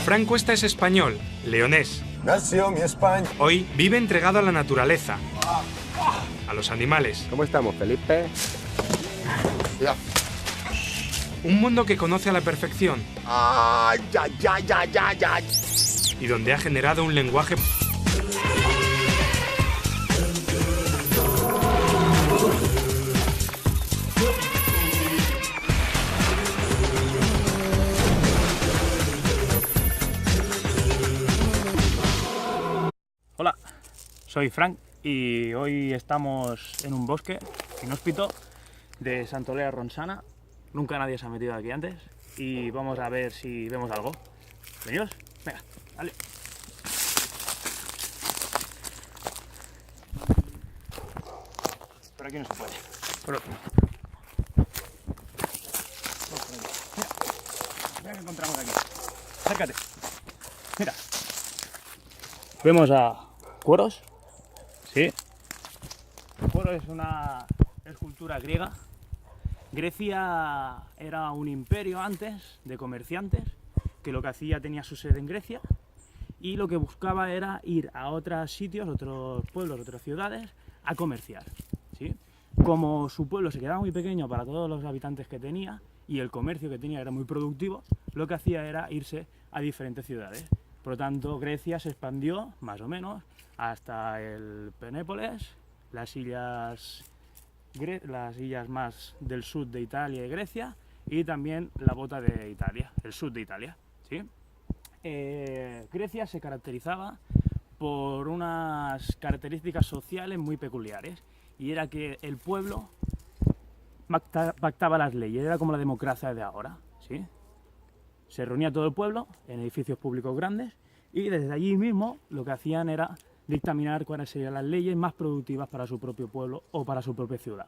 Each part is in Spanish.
Fran Cuesta es español, leonés. Nació mi España. Hoy vive entregado a la naturaleza, a los animales. ¿Cómo estamos, Felipe? Ya. Un mundo que conoce a la perfección. Ay, ya. Y donde ha generado un lenguaje Hola, soy Frank y hoy estamos en un bosque inhóspito de Santolea Ronçana. Nunca nadie se ha metido aquí antes y vamos a ver si vemos algo. ¿Venidos? Venga, dale. Por aquí no se puede. Por otro. Mira que encontramos aquí. Acércate. Mira. Vemos a Cuoros. Sí. Cuoros es una escultura griega. Grecia era un imperio antes de comerciantes que lo que hacía tenía su sede en Grecia y lo que buscaba era ir a otros sitios, otros pueblos, otras ciudades a comerciar, ¿sí? Como su pueblo se quedaba muy pequeño para todos los habitantes que tenía y el comercio que tenía era muy productivo, lo que hacía era irse a diferentes ciudades. Por lo tanto, Grecia se expandió más o menos hasta el Penépolis, las islas más del sur de Italia y Grecia, y también la bota de Italia, el sur de Italia, ¿sí? Grecia se caracterizaba por unas características sociales muy peculiares, y era que el pueblo pactaba las leyes, era como la democracia de ahora, ¿sí? Se reunía todo el pueblo en edificios públicos grandes, y desde allí mismo lo que hacían era dictaminar cuáles serían las leyes más productivas para su propio pueblo o para su propia ciudad.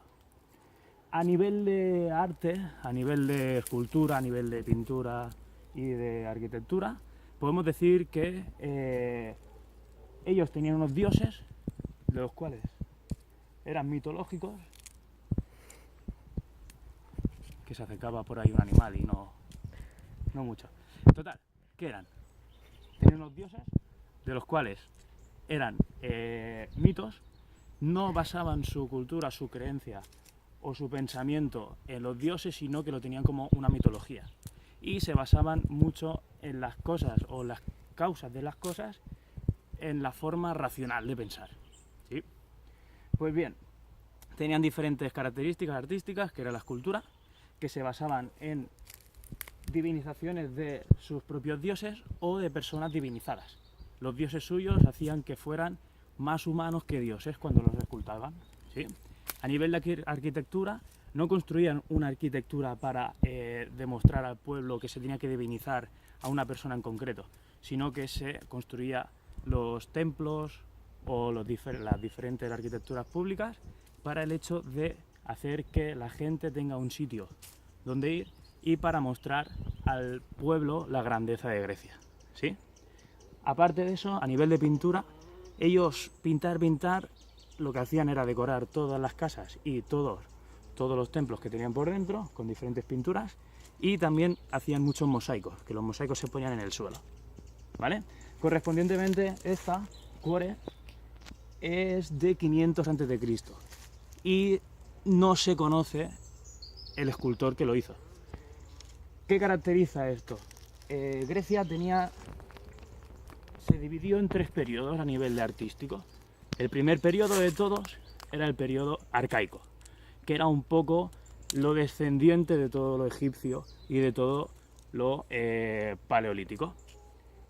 A nivel de arte, a nivel de escultura, a nivel de pintura y de arquitectura, podemos decir que ellos tenían unos dioses, de los cuales eran mitológicos, que se acercaba por ahí un animal y no mucho. Total, ¿qué eran? Tenían unos dioses, de los cuales eran mitos, no basaban su cultura, su creencia o su pensamiento en los dioses, sino que lo tenían como una mitología. Y se basaban mucho en las cosas o las causas de las cosas en la forma racional de pensar, ¿sí? Pues bien, tenían diferentes características artísticas, que era la escultura, que se basaban en divinizaciones de sus propios dioses o de personas divinizadas. Los dioses suyos hacían que fueran más humanos que dioses cuando los escultaban, ¿sí? A nivel de arquitectura, no construían una arquitectura para demostrar al pueblo que se tenía que divinizar a una persona en concreto, sino que se construía los templos o las diferentes arquitecturas públicas para el hecho de hacer que la gente tenga un sitio donde ir y para mostrar al pueblo la grandeza de Grecia, ¿sí? Aparte de eso, a nivel de pintura, ellos pintar, lo que hacían era decorar todas las casas y todos los templos que tenían por dentro con diferentes pinturas, y también hacían muchos mosaicos, que los mosaicos se ponían en el suelo, ¿vale? Correspondientemente, esta cuore es de 500 a.C. y no se conoce el escultor que lo hizo. ¿Qué caracteriza esto? Grecia se dividió en 3 periodos a nivel de artístico. El primer periodo de todos era el periodo arcaico, que era un poco lo descendiente de todo lo egipcio y de todo lo paleolítico.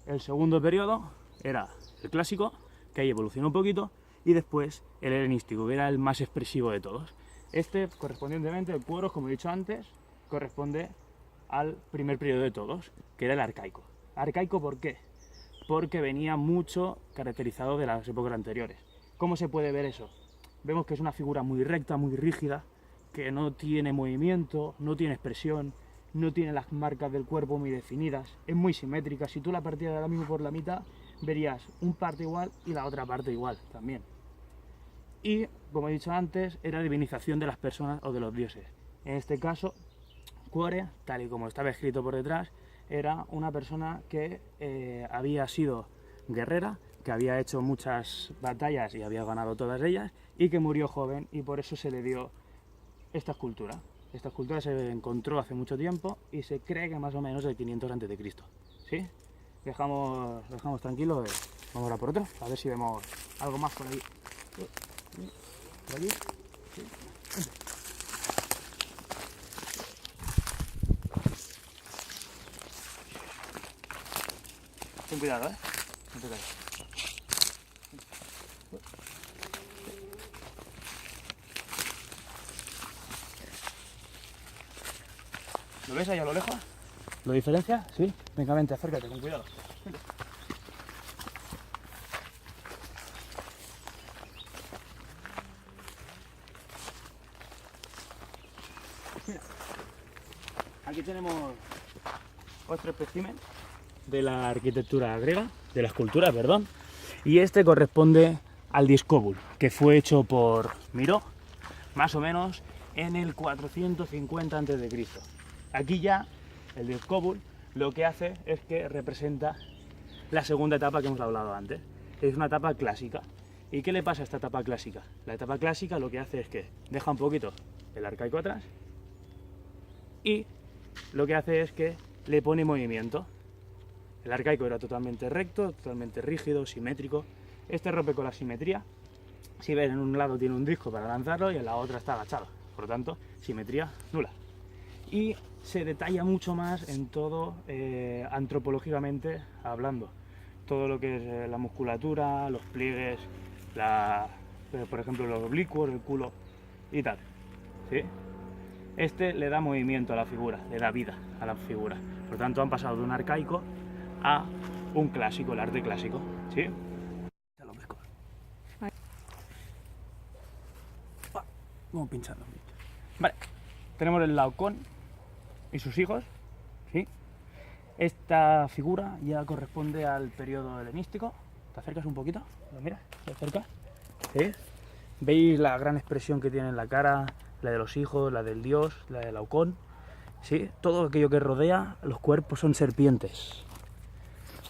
El segundo periodo era el clásico, que ahí evolucionó un poquito, y después el helenístico, que era el más expresivo de todos. Este, correspondientemente, el Cuoros, como he dicho antes, corresponde al primer periodo de todos, que era el arcaico. ¿Arcaico por qué? Porque venía mucho caracterizado de las épocas anteriores. ¿Cómo se puede ver eso? Vemos que es una figura muy recta, muy rígida, que no tiene movimiento, no tiene expresión, no tiene las marcas del cuerpo muy definidas, es muy simétrica. Si tú la partieras ahora mismo por la mitad, verías un parte igual y la otra parte igual también. Y, como he dicho antes, era divinización de las personas o de los dioses. En este caso, Cuore, tal y como estaba escrito por detrás, era una persona que había sido guerrera, que había hecho muchas batallas y había ganado todas ellas, y que murió joven, y por eso se le dio esta escultura. Esta escultura se encontró hace mucho tiempo y se cree que más o menos del 500 a.C. ¿Sí? Dejamos tranquilo, vamos a por otro, a ver si vemos algo más por ahí. ¿Por aquí? Sí. Ten cuidado, no te caigas. ¿Lo ves ahí a lo lejos? ¿Lo diferencia? Sí. Venga, vente, acércate, con cuidado. Vente. Mira, aquí tenemos otro espécimen de la arquitectura griega, de la escultura, perdón, y este corresponde al Discóbul, que fue hecho por Miró, más o menos en el 450 a.C. Aquí ya el Discóbul lo que hace es que representa la segunda etapa que hemos hablado antes. Es una etapa clásica. ¿Y qué le pasa a esta etapa clásica? La etapa clásica lo que hace es que deja un poquito el arcaico atrás y lo que hace es que le pone movimiento. El arcaico era totalmente recto, totalmente rígido, simétrico. Este rompe con la simetría. Si ves, en un lado tiene un disco para lanzarlo y en la otra está agachado. Por lo tanto, simetría nula. Y se detalla mucho más en todo, antropológicamente hablando. Todo lo que es la musculatura, los pliegues, por ejemplo los oblicuos, el culo y tal. ¿Sí? Este le da movimiento a la figura, le da vida a la figura. Por lo tanto, han pasado de un arcaico a un clásico, el arte clásico. ¿Sí? Ya lo pesco. Vamos pinchando. Vale, tenemos el Laocoon y sus hijos. ¿Sí? Esta figura ya corresponde al periodo helenístico. ¿Te acercas un poquito? ¿Lo miras? ¿Te acercas? ¿Sí? ¿Veis la gran expresión que tiene en la cara? La de los hijos, la del dios, la del Laocoon. ¿Sí? Todo aquello que rodea los cuerpos son serpientes.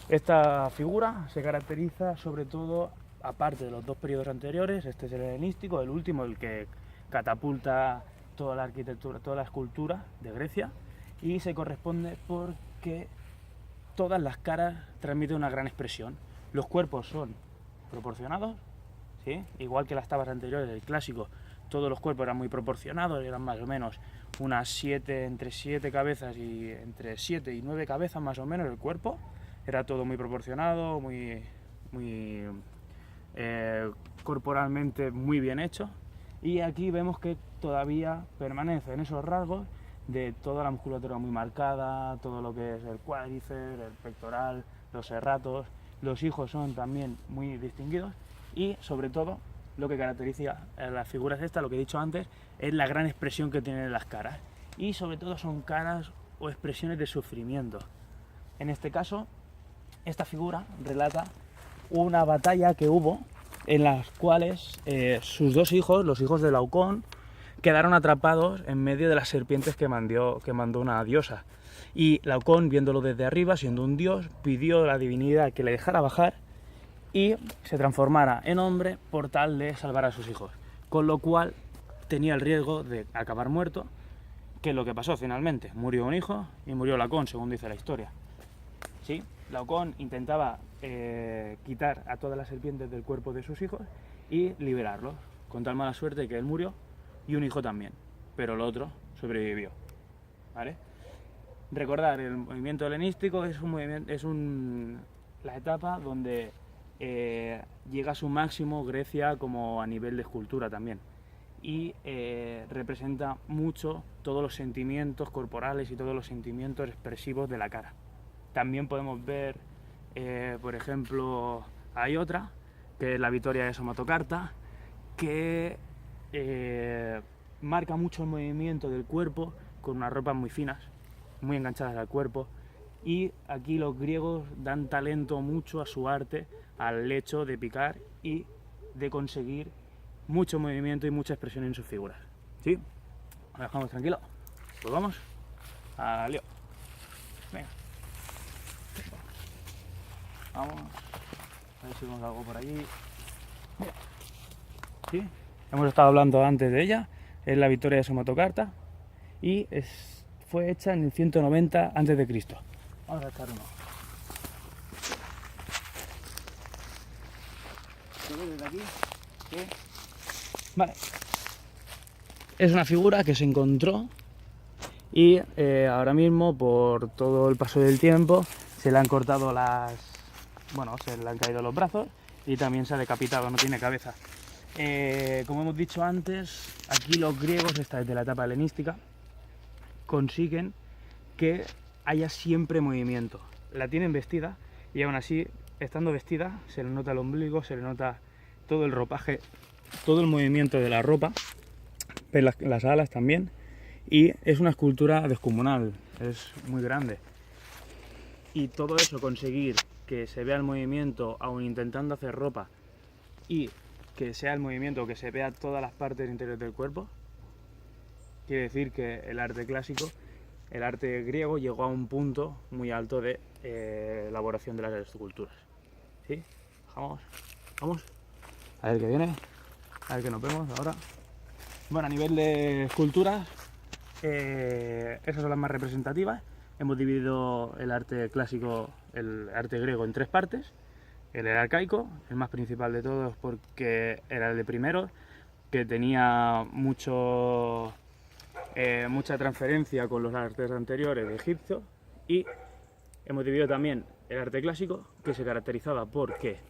Esta figura se caracteriza sobre todo, aparte de los dos periodos anteriores, este es el helenístico, el último, el que catapulta toda la arquitectura, toda la escultura de Grecia, y se corresponde porque todas las caras transmiten una gran expresión. Los cuerpos son proporcionados, ¿sí? Igual que las tablas anteriores, el clásico, todos los cuerpos eran muy proporcionados, eran más o menos entre 7 cabezas y entre 7 y 9 cabezas más o menos el cuerpo. Era todo muy proporcionado, muy corporalmente muy bien hecho. Y aquí vemos que todavía permanecen esos rasgos de toda la musculatura muy marcada, todo lo que es el cuádriceps, el pectoral, los serratos. Los hijos son también muy distinguidos y sobre todo lo que caracteriza a las figuras estas, lo que he dicho antes, es la gran expresión que tienen en las caras. Y sobre todo son caras o expresiones de sufrimiento. En este caso, esta figura relata una batalla que hubo en las cuales sus dos hijos, los hijos de Laocoon, quedaron atrapados en medio de las serpientes que mandó una diosa. Y Laocoon, viéndolo desde arriba, siendo un dios, pidió a la divinidad que le dejara bajar y se transformara en hombre por tal de salvar a sus hijos. Con lo cual tenía el riesgo de acabar muerto, que es lo que pasó finalmente. Murió un hijo y murió Laocoon, según dice la historia. ¿Sí? Laocoon intentaba quitar a todas las serpientes del cuerpo de sus hijos y liberarlos, con tal mala suerte que él murió y un hijo también, pero el otro sobrevivió. ¿Vale? Recordar, el movimiento helenístico es la etapa donde llega a su máximo Grecia como a nivel de escultura también, y representa mucho todos los sentimientos corporales y todos los sentimientos expresivos de la cara. También podemos ver, por ejemplo, hay otra, que es la Victoria de Somatocarta, que marca mucho el movimiento del cuerpo con unas ropas muy finas, muy enganchadas al cuerpo, y aquí los griegos dan talento mucho a su arte al hecho de picar y de conseguir mucho movimiento y mucha expresión en sus figuras. ¿Sí? Lo dejamos tranquilo. Pues vamos al lío. Venga. Vamos. A ver si vemos algo por allí. Mira. ¿Sí? Hemos estado hablando antes de ella. Es la Victoria de Somotocarta. Y fue hecha en el 190 a.C. Vamos a echar uno. ¿Lo ves desde aquí? ¿Sí? Vale. Es una figura que se encontró y ahora mismo, por todo el paso del tiempo, se le han cortado se le han caído los brazos y también se ha decapitado, no tiene cabeza. Como hemos dicho antes, aquí los griegos, esta desde la etapa helenística, consiguen que haya siempre movimiento. La tienen vestida y aún así, estando vestida, se le nota el ombligo, se le nota todo el ropaje, todo el movimiento de la ropa, las alas también, y es una escultura descomunal, es muy grande. Y todo eso, conseguir que se vea el movimiento aun intentando hacer ropa y que sea el movimiento, que se vea todas las partes interiores del cuerpo, quiere decir que el arte clásico, el arte griego, llegó a un punto muy alto de elaboración de las esculturas. ¿Sí? Vamos, vamos. A ver qué viene, a ver qué nos vemos ahora. Bueno, a nivel de esculturas, esas son las más representativas. Hemos dividido el arte clásico, el arte griego, en 3 partes. El arcaico, el más principal de todos porque era el de primero, que tenía mucha transferencia con los artes anteriores de Egipto. Y hemos dividido también el arte clásico, que se caracterizaba porque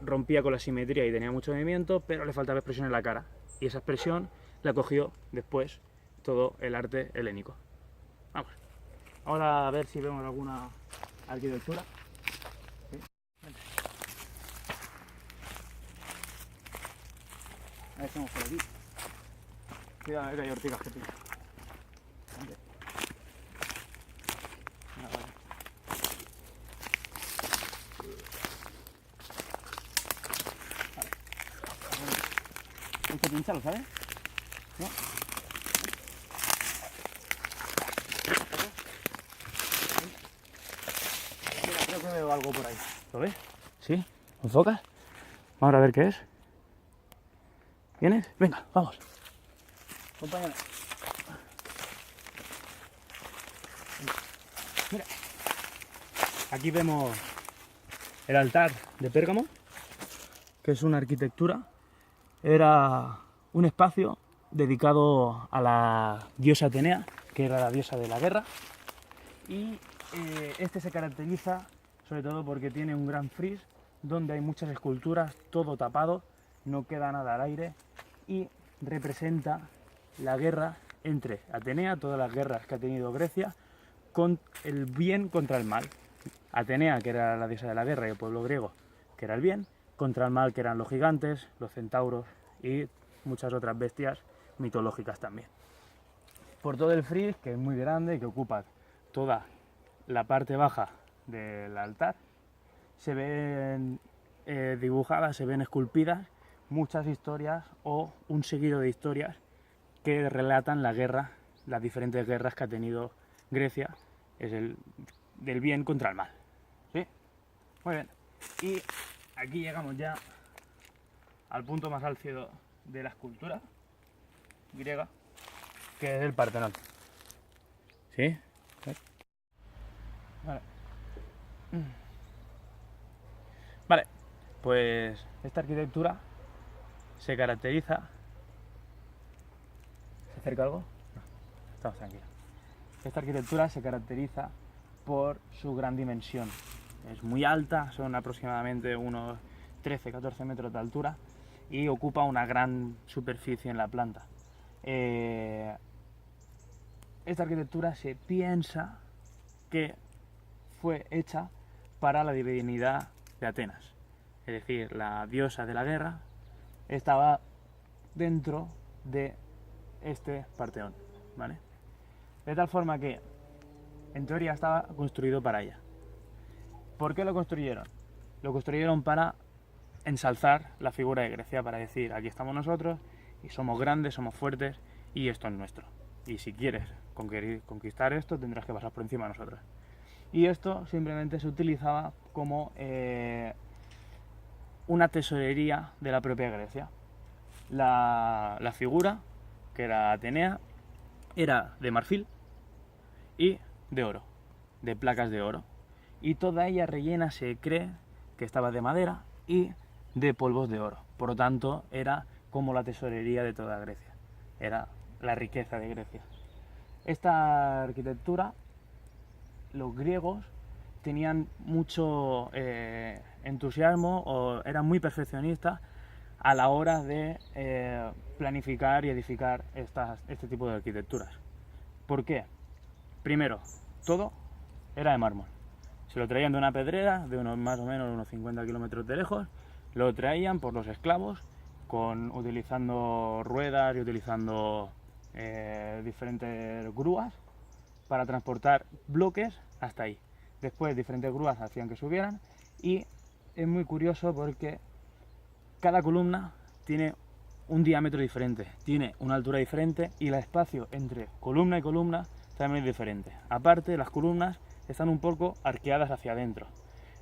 rompía con la simetría y tenía mucho movimiento, pero le faltaba expresión en la cara. Y esa expresión la cogió después todo el arte helénico. Vamos. Ahora a ver si vemos alguna arquitectura. ¿Sí? A ver si vamos por aquí. Cuidado, que hay ortigas que pican. Hay que pincharlo, ¿sabes? ¿No? Mira, creo que veo algo por ahí. ¿Lo ves? ¿Sí? ¿Enfocas? Vamos a ver qué es. ¿Vienes? Venga, vamos. Acompáñame. Mira. Aquí vemos el altar de Pérgamo, que es una arquitectura. Era un espacio dedicado a la diosa Atenea, que era la diosa de la guerra, y este se caracteriza sobre todo porque tiene un gran fris donde hay muchas esculturas, todo tapado, no queda nada al aire, y representa la guerra entre Atenea, todas las guerras que ha tenido Grecia, con el bien contra el mal. Atenea, que era la diosa de la guerra, y el pueblo griego, que era el bien, contra el mal, que eran los gigantes, los centauros y muchas otras bestias mitológicas también. Por todo el fris, que es muy grande, que ocupa toda la parte baja del altar, se ven dibujadas, se ven esculpidas muchas historias o un seguido de historias que relatan la guerra, las diferentes guerras que ha tenido Grecia, es el del bien contra el mal. ¿Sí? Muy bien. Y aquí llegamos ya al punto más álgido de la escultura griega, que es el Partenón. ¿Sí? Vale. Vale, pues esta arquitectura se caracteriza... ¿Se acerca algo? No, estamos tranquilos. Esta arquitectura se caracteriza por su gran dimensión. Es muy alta, son aproximadamente unos 13-14 metros de altura y ocupa una gran superficie en la planta. Esta arquitectura se piensa que fue hecha para la divinidad de Atenas, es decir, la diosa de la guerra estaba dentro de este Partenón, ¿vale? De tal forma que, en teoría, estaba construido para ella. ¿Por qué lo construyeron? Lo construyeron para ensalzar la figura de Grecia, para decir, aquí estamos nosotros, y somos grandes, somos fuertes, y esto es nuestro. Y si quieres conquistar esto, tendrás que pasar por encima de nosotros. Y esto simplemente se utilizaba como una tesorería de la propia Grecia. La figura, que era Atenea, era de marfil y de oro, de placas de oro. Y toda ella rellena se cree que estaba de madera y de polvos de oro. Por lo tanto, era como la tesorería de toda Grecia. Era la riqueza de Grecia. Esta arquitectura, los griegos tenían mucho entusiasmo o eran muy perfeccionistas a la hora de planificar y edificar este tipo de arquitecturas. ¿Por qué? Primero, todo era de mármol. Se lo traían de una pedrera de más o menos unos 50 kilómetros de lejos, lo traían por los esclavos utilizando ruedas y utilizando diferentes grúas para transportar bloques hasta ahí. Después diferentes grúas hacían que subieran y es muy curioso porque cada columna tiene un diámetro diferente, tiene una altura diferente y el espacio entre columna y columna también es diferente. Aparte, las columnas están un poco arqueadas hacia adentro.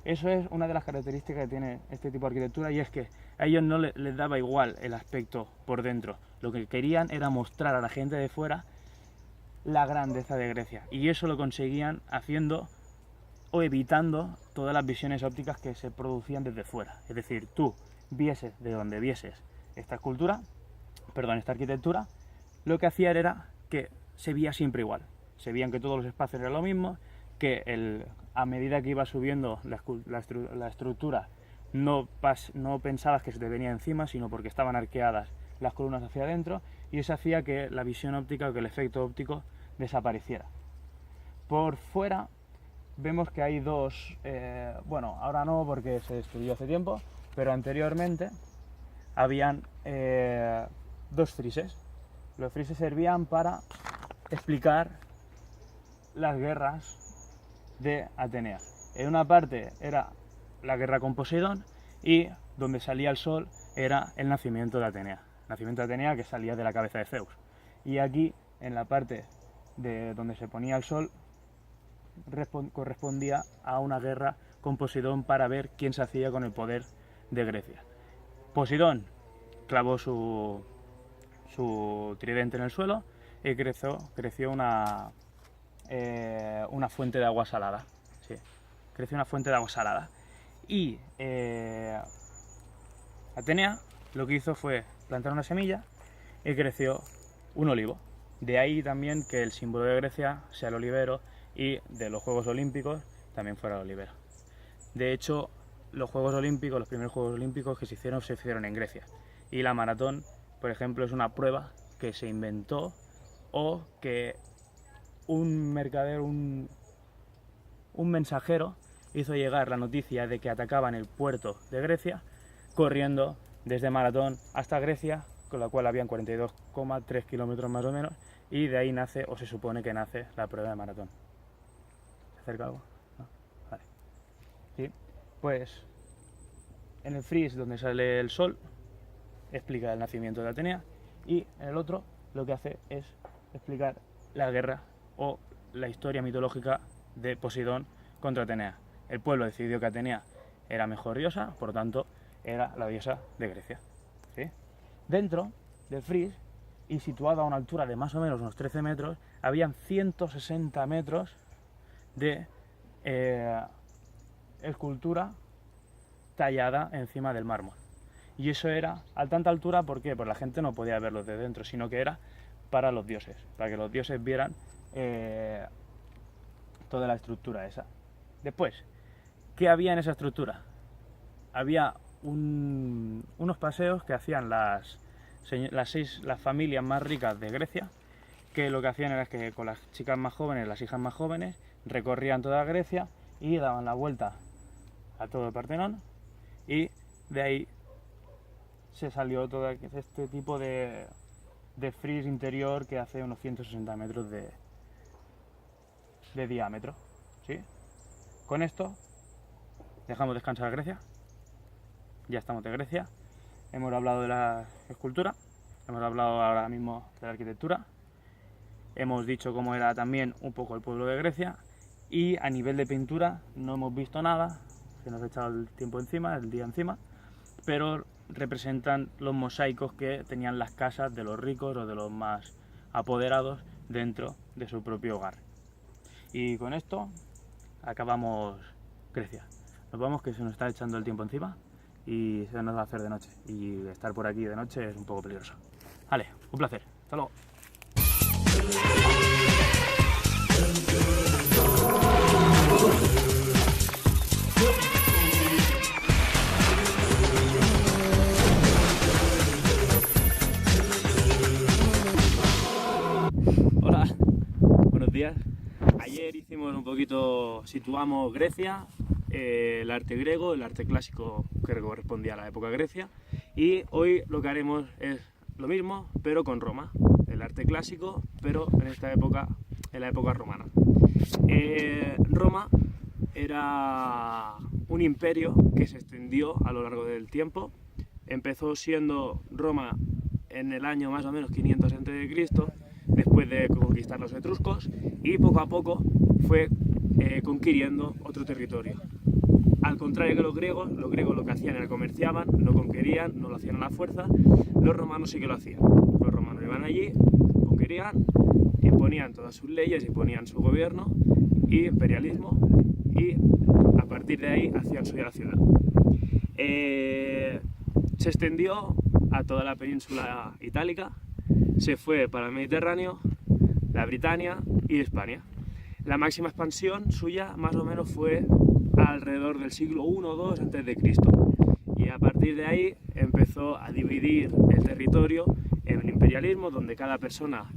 Eso es una de las características que tiene este tipo de arquitectura y es que a ellos no les daba igual el aspecto por dentro. Lo que querían era mostrar a la gente de fuera la grandeza de Grecia y eso lo conseguían haciendo o evitando todas las visiones ópticas que se producían desde fuera. Es decir, tú vieses de donde vieses esta arquitectura, lo que hacía era que se veía siempre igual. Se veían que todos los espacios eran lo mismo, que a medida que iba subiendo la estructura no pensabas que se te venía encima, sino porque estaban arqueadas las columnas hacia adentro y eso hacía que la visión óptica o que el efecto óptico desapareciera. Por fuera vemos que hay dos, bueno, ahora no porque se destruyó hace tiempo, pero anteriormente habían dos frises. Los frises servían para explicar las guerras de Atenea. En una parte era la guerra con Poseidón y donde salía el sol era el nacimiento de Atenea. Nacimiento de Atenea que salía de la cabeza de Zeus. Y aquí, en la parte de donde se ponía el sol, correspondía a una guerra con Poseidón para ver quién se hacía con el poder de Grecia. Poseidón clavó su tridente en el suelo y creció una fuente de agua salada. Sí, creció una fuente de agua salada. Y Atenea lo que hizo fue plantar una semilla y creció un olivo. De ahí también que el símbolo de Grecia sea el olivero y de los Juegos Olímpicos también fuera el olivero. De hecho, los primeros Juegos Olímpicos que se hicieron en Grecia. Y la maratón, por ejemplo, es una prueba que se inventó o que un mercader, un mensajero hizo llegar la noticia de que atacaban el puerto de Grecia corriendo desde Maratón hasta Grecia, con la cual habían 42,3 kilómetros más o menos, y de ahí nace, o se supone que nace, la prueba de maratón. ¿Se acerca algo? ¿No? Vale. Sí. Pues en el fris donde sale el sol explica el nacimiento de Atenea y en el otro lo que hace es explicar la guerra o la historia mitológica de Poseidón contra Atenea. El pueblo decidió que Atenea era mejor diosa, por lo tanto era la diosa de Grecia. ¿Sí? Dentro del fris y situado a una altura de más o menos unos 13 metros, habían 160 metros de escultura tallada encima del mármol. Y eso era a tanta altura, ¿por qué? Pues la gente no podía verlo de dentro, sino que era para los dioses, para que los dioses vieran toda la estructura esa. Después, ¿qué había en esa estructura? Había unos paseos que hacían las familias más ricas de Grecia, que lo que hacían era que con las chicas más jóvenes, las hijas más jóvenes, recorrían toda Grecia y daban la vuelta a todo el Partenón, y de ahí se salió todo este tipo de fris interior que hace unos 160 metros de diámetro. ¿Sí? Con esto dejamos descansar a Grecia. Ya estamos de Grecia. Hemos hablado de la escultura, hemos hablado ahora mismo de la arquitectura, hemos dicho cómo era también un poco el pueblo de Grecia Y a nivel de pintura no hemos visto nada, se nos ha echado el tiempo encima, el día encima, pero representan los mosaicos que tenían las casas de los ricos o de los más apoderados dentro de su propio hogar. Y con esto acabamos Grecia. Nos vamos, que se nos está echando el tiempo encima y se nos va a hacer de noche. Y estar por aquí de noche es un poco peligroso. Vale, un placer. Hasta luego. Hola, buenos días. Ayer hicimos un poquito, situamos Grecia, el arte griego, el arte clásico que correspondía a la época Grecia, y hoy lo que haremos es lo mismo, pero con Roma, el arte clásico, pero en esta época, en la época romana. Roma era un imperio que se extendió a lo largo del tiempo. Empezó siendo Roma en el año más o menos 500 a.C., después de conquistar los etruscos, y poco a poco fue conquiriendo otro territorio. Al contrario que los griegos lo que hacían era comerciaban, no conquerían, no lo hacían a la fuerza. Los romanos sí que lo hacían. Los romanos iban allí, conquerían, imponían todas sus leyes, imponían su gobierno y imperialismo, y a partir de ahí hacían suya la ciudad. Se extendió a toda la península itálica, se fue para el Mediterráneo, la Britania y España. La máxima expansión suya más o menos fue alrededor del siglo I o II a.C. Y a partir de ahí empezó a dividir el territorio en el imperialismo, donde cada persona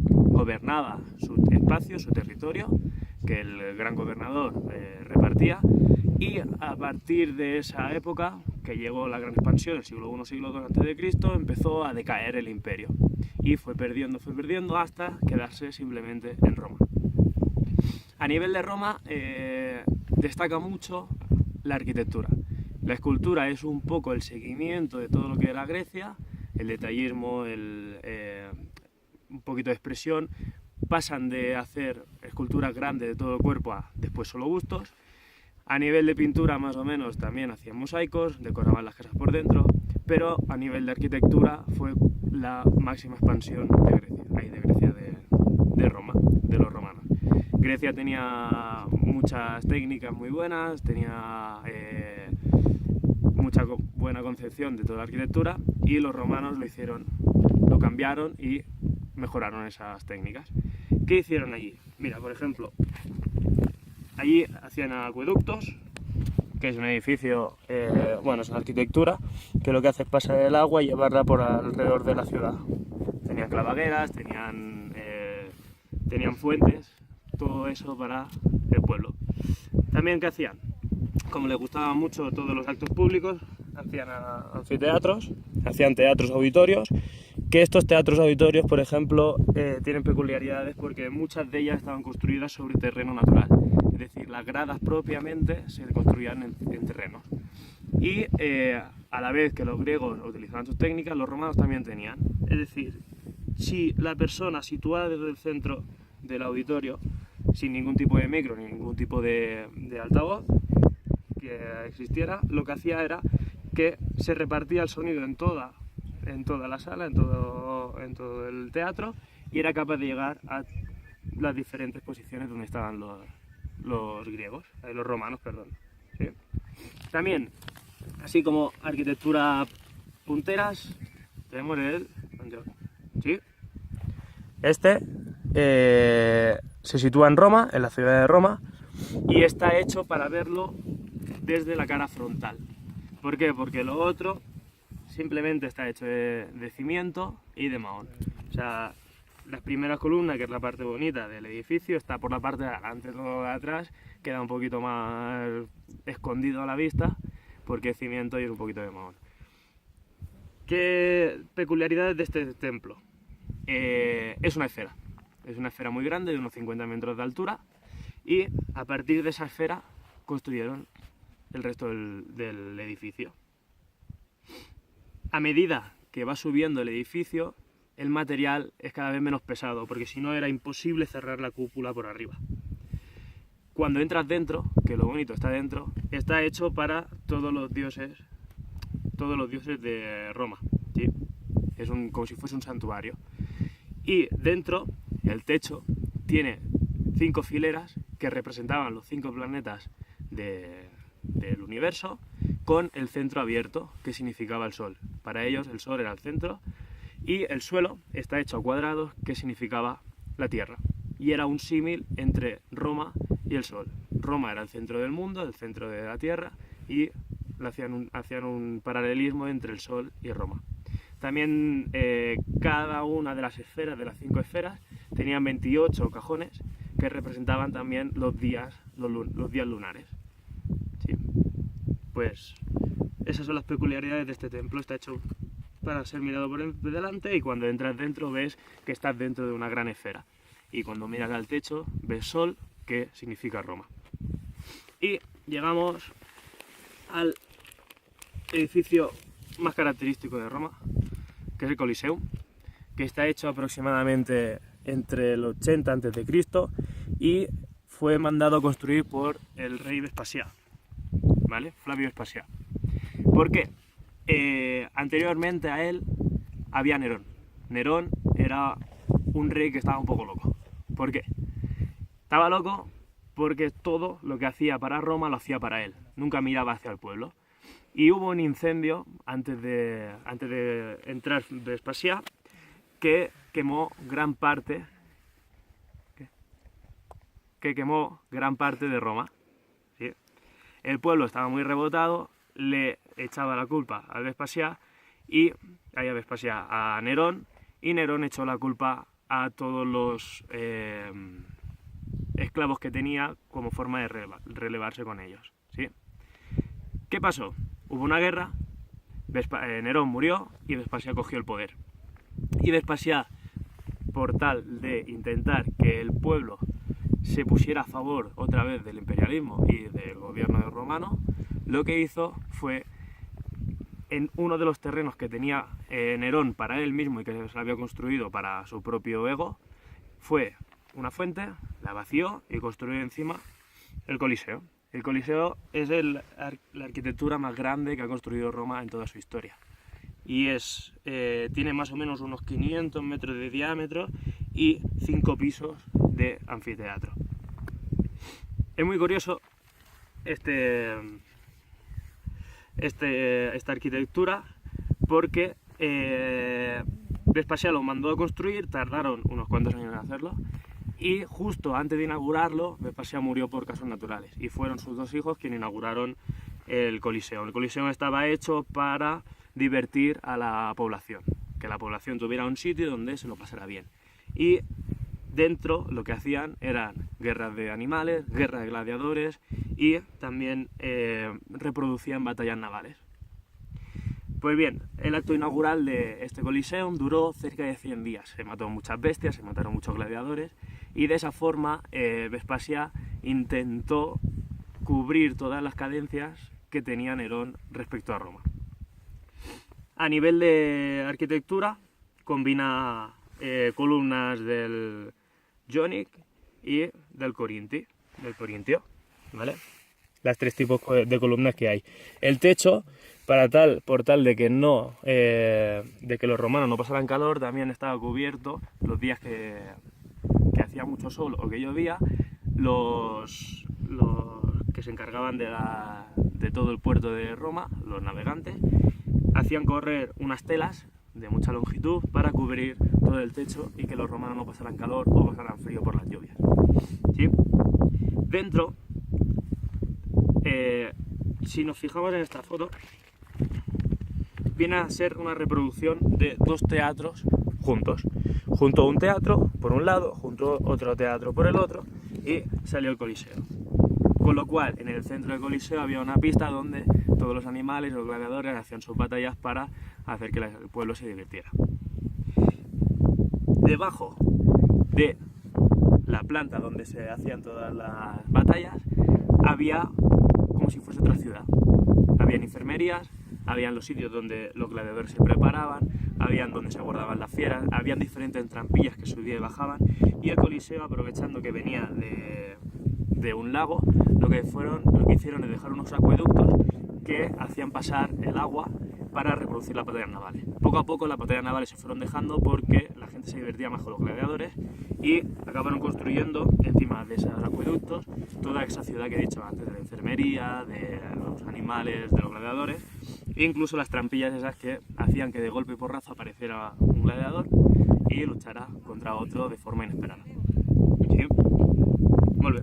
gobernaba su espacio, su territorio, que el gran gobernador repartía. Y a partir de esa época, que llegó la gran expansión, el siglo I, siglo II a.C., empezó a decaer el imperio y fue perdiendo hasta quedarse simplemente en Roma. A nivel de Roma destaca mucho la arquitectura. La escultura es un poco el seguimiento de todo lo que era Grecia, el detallismo, un poquito de expresión. Pasan de hacer esculturas grandes de todo el cuerpo a después solo bustos. A nivel de pintura más o menos también hacían mosaicos, decoraban las casas por dentro, pero a nivel de arquitectura fue la máxima expansión de Grecia, de Roma, de los romanos. Grecia tenía muchas técnicas muy buenas, tenía mucha buena concepción de toda la arquitectura, y los romanos lo cambiaron y mejoraron esas técnicas. ¿Qué hicieron allí? Mira, por ejemplo, allí hacían acueductos, que es un edificio, es una arquitectura, que lo que hace es pasar el agua y llevarla por alrededor de la ciudad. Tenían clavagueras, tenían fuentes, todo eso para el pueblo. También, ¿qué hacían? Como les gustaban mucho todos los actos públicos, hacían anfiteatros, hacían teatros auditorios, que estos teatros auditorios, por ejemplo, tienen peculiaridades porque muchas de ellas estaban construidas sobre terreno natural, es decir, las gradas propiamente se construían en terreno. Y a la vez que los griegos utilizaban sus técnicas, los romanos también tenían. Es decir, si la persona situada desde el centro del auditorio, sin ningún tipo de micro ni ningún tipo de altavoz que existiera, lo que hacía era que se repartía el sonido en toda la sala, en todo el teatro, y era capaz de llegar a las diferentes posiciones donde estaban los romanos, perdón. ¿Sí? También, así como arquitectura punteras, tenemos el Panteón. ¿Sí? Este se sitúa en Roma, en la ciudad de Roma, y está hecho para verlo desde la cara frontal. ¿Por qué? Porque lo otro simplemente está hecho de cimiento y de mahón. O sea, las primeras columnas, que es la parte bonita del edificio, está por la parte de adelante, todo de atrás queda un poquito más escondido a la vista porque es cimiento y es un poquito de mahón. ¿Qué peculiaridades de este templo? Es una esfera muy grande, de unos 50 metros de altura, y a partir de esa esfera construyeron el resto del edificio. A medida que va subiendo el edificio, el material es cada vez menos pesado, porque si no era imposible cerrar la cúpula por arriba. cuando entras dentro, que lo bonito está dentro, está hecho para todos los dioses de Roma, ¿sí? Es como si fuese un santuario. Y dentro, el techo tiene 5 fileras que representaban los 5 planetas del universo, con el centro abierto, que significaba el Sol. Para ellos el Sol era el centro, y el suelo está hecho a cuadrados, que significaba la Tierra. Y era un símil entre Roma y el Sol. Roma era el centro del mundo, el centro de la Tierra, y hacían un paralelismo entre el Sol y Roma. También cada una de las esferas, de las 5 esferas, tenían 28 cajones que representaban también los días lunares. ¿Sí? Pues esas son las peculiaridades de este templo. Está hecho para ser mirado por delante, y cuando entras dentro ves que estás dentro de una gran esfera. Y cuando miras al techo ves Sol, que significa Roma. Y llegamos al edificio más característico de Roma, que es el Coliseum, que está hecho aproximadamente entre el 80 a.C. y fue mandado a construir por el rey Vespasiano, ¿vale? Flavio Vespasiano. ¿Por qué? Anteriormente a él había Nerón. Nerón era un rey que estaba un poco loco. ¿Por qué? Estaba loco porque todo lo que hacía para Roma lo hacía para él. Nunca miraba hacia el pueblo. Y hubo un incendio antes de entrar Vespasiano que quemó gran parte de Roma. ¿Sí? El pueblo estaba muy rebotado, le echaba la culpa a Vespasiano a Nerón, y Nerón echó la culpa a todos los esclavos que tenía como forma de relevarse con ellos. ¿Sí? ¿Qué pasó? Hubo una guerra, Nerón murió y Vespasiano cogió el poder. Y Vespasiano, por tal de intentar que el pueblo se pusiera a favor otra vez del imperialismo y del gobierno romano, lo que hizo fue, en uno de los terrenos que tenía Nerón para él mismo y que se había construido para su propio ego, fue una fuente, la vació y construyó encima el Coliseo. El Coliseo es la arquitectura más grande que ha construido Roma en toda su historia. Y tiene más o menos unos 500 metros de diámetro y 5 pisos de anfiteatro. Es muy curioso esta arquitectura porque Vespasiano lo mandó a construir, tardaron unos cuantos años en hacerlo, y justo antes de inaugurarlo, Vespasiano murió por causas naturales, y fueron sus 2 hijos quienes inauguraron el Coliseo. El Coliseo estaba hecho para divertir a la población, que la población tuviera un sitio donde se lo pasara bien. Y dentro lo que hacían eran guerras de animales, guerras de gladiadores, y también reproducían batallas navales. Pues bien, el acto inaugural de este Coliseum duró cerca de 100 días. Se mató muchas bestias, se mataron muchos gladiadores, y de esa forma Vespasiano intentó cubrir todas las carencias que tenía Nerón respecto a Roma. A nivel de arquitectura, combina columnas del Jónico y del Corintio, ¿vale? Las 3 tipos de columnas que hay. El techo, por tal de que los romanos no pasaran calor, también estaba cubierto los días que hacía mucho sol o que llovía. Los que se encargaban de todo el puerto de Roma, los navegantes, hacían correr unas telas de mucha longitud para cubrir todo el techo y que los romanos no pasaran calor o pasaran frío por las lluvias. ¿Sí? Dentro, si nos fijamos en esta foto, viene a ser una reproducción de 2 teatros juntos. Junto a un teatro por un lado, junto a otro teatro por el otro, y salió el Coliseo. Con lo cual, en el centro del Coliseo había una pista donde todos los animales, los gladiadores, hacían sus batallas para hacer que el pueblo se divirtiera. Debajo de la planta donde se hacían todas las batallas había como si fuese otra ciudad. Habían enfermerías, habían los sitios donde los gladiadores se preparaban, habían donde se guardaban las fieras, habían diferentes trampillas que subían y bajaban, y el Coliseo, aprovechando que venía de de un lago, lo que hicieron es dejar unos acueductos que hacían pasar el agua para reproducir las batallas navales. Poco a poco las batallas navales se fueron dejando porque la gente se divertía más con los gladiadores y acabaron construyendo encima de esos acueductos toda esa ciudad que he dicho antes, de la enfermería, de los animales, de los gladiadores, e incluso las trampillas esas que hacían que de golpe y porrazo apareciera un gladiador y luchara contra otro de forma inesperada. ¿Sí? Muy bien.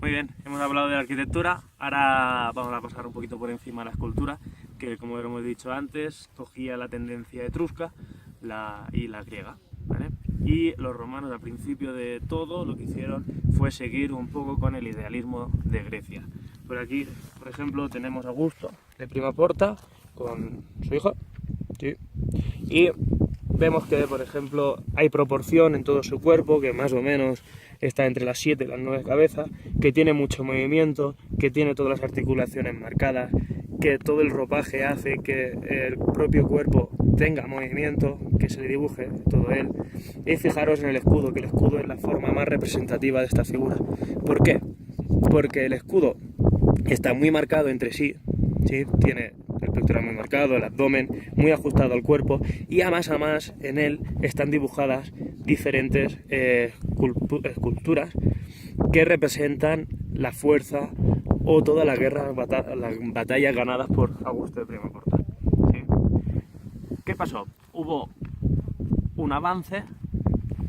Muy bien, hemos hablado de la arquitectura, ahora vamos a pasar un poquito por encima a la escultura, que como hemos dicho antes, cogía la tendencia etrusca y la griega, ¿vale? Y los romanos al principio de todo lo que hicieron fue seguir un poco con el idealismo de Grecia. Por aquí, por ejemplo, tenemos a Augusto de Prima Porta con su hijo, ¿sí? Y vemos que, por ejemplo, hay proporción en todo su cuerpo, que más o menos está entre las 7 y las 9 cabezas, que tiene mucho movimiento, que tiene todas las articulaciones marcadas, que todo el ropaje hace que el propio cuerpo tenga movimiento, que se le dibuje todo él. Y fijaros en el escudo, que el escudo es la forma más representativa de esta figura. ¿Por qué? Porque el escudo está muy marcado entre sí, ¿sí? Tiene el pectoral muy marcado, el abdomen muy ajustado al cuerpo, y a más en él están dibujadas diferentes esculturas que representan la fuerza o todas las batallas ganadas por Augusto de Prima Porta, ¿sí? ¿Qué pasó? Hubo un avance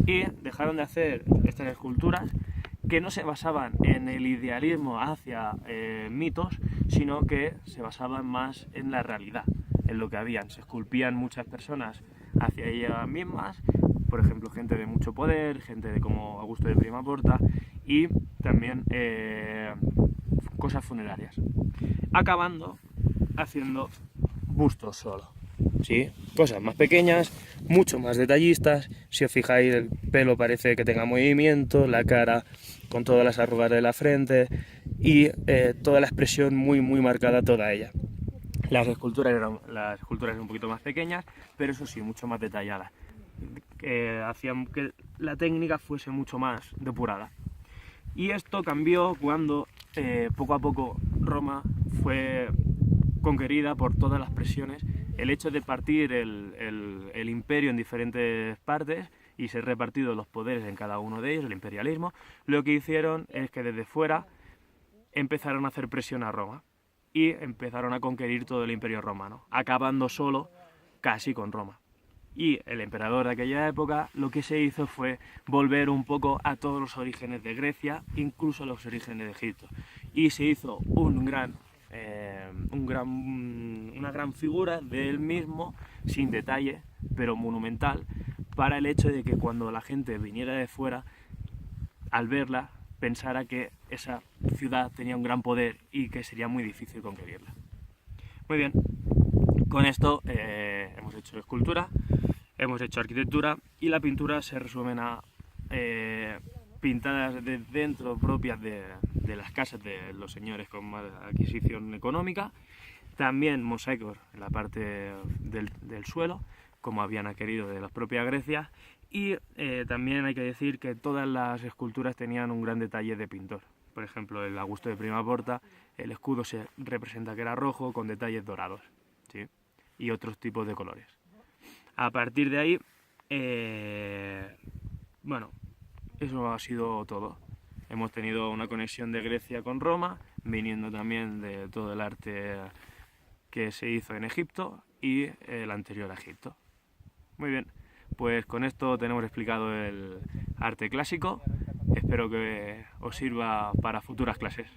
y dejaron de hacer estas esculturas que no se basaban en el idealismo hacia mitos, sino que se basaban más en la realidad, en lo que habían. Se esculpían muchas personas hacia ellas mismas, por ejemplo, gente de mucho poder, gente de como Augusto de Prima Porta, y también cosas funerarias, acabando haciendo bustos solo, ¿sí? Cosas más pequeñas, mucho más detallistas. Si os fijáis, el pelo parece que tenga movimiento, la cara con todas las arrugas de la frente y toda la expresión muy marcada, toda ella. Las esculturas eran un poquito más pequeñas, pero eso sí, mucho más detalladas, hacían que la técnica fuese mucho más depurada. Y esto cambió cuando poco a poco Roma fue conquerida por todas las presiones. El hecho de partir el imperio en diferentes partes y ser repartidos los poderes en cada uno de ellos, el imperialismo, lo que hicieron es que desde fuera empezaron a hacer presión a Roma y empezaron a conquistar todo el imperio romano, acabando solo casi con Roma. Y el emperador de aquella época lo que se hizo fue volver un poco a todos los orígenes de Grecia, incluso a los orígenes de Egipto. Y se hizo una gran figura de él mismo, sin detalle, pero monumental, para el hecho de que cuando la gente viniera de fuera, al verla, pensara que esa ciudad tenía un gran poder y que sería muy difícil conquistarla. Muy bien, con esto hemos hecho escultura, hemos hecho arquitectura, y la pintura se resumen a pintadas de dentro propias de las casas de los señores con más adquisición económica, también mosaicos en la parte del suelo, como habían querido de la propia Grecia, y también hay que decir que todas las esculturas tenían un gran detalle de pintor. Por ejemplo, el Augusto de Prima Porta, el escudo se representa que era rojo con detalles dorados, ¿sí? Y otros tipos de colores. A partir de ahí, bueno, eso ha sido todo. Hemos tenido una conexión de Grecia con Roma, viniendo también de todo el arte que se hizo en Egipto y el anterior a Egipto. Muy bien, pues con esto tenemos explicado el arte clásico. Espero que os sirva para futuras clases.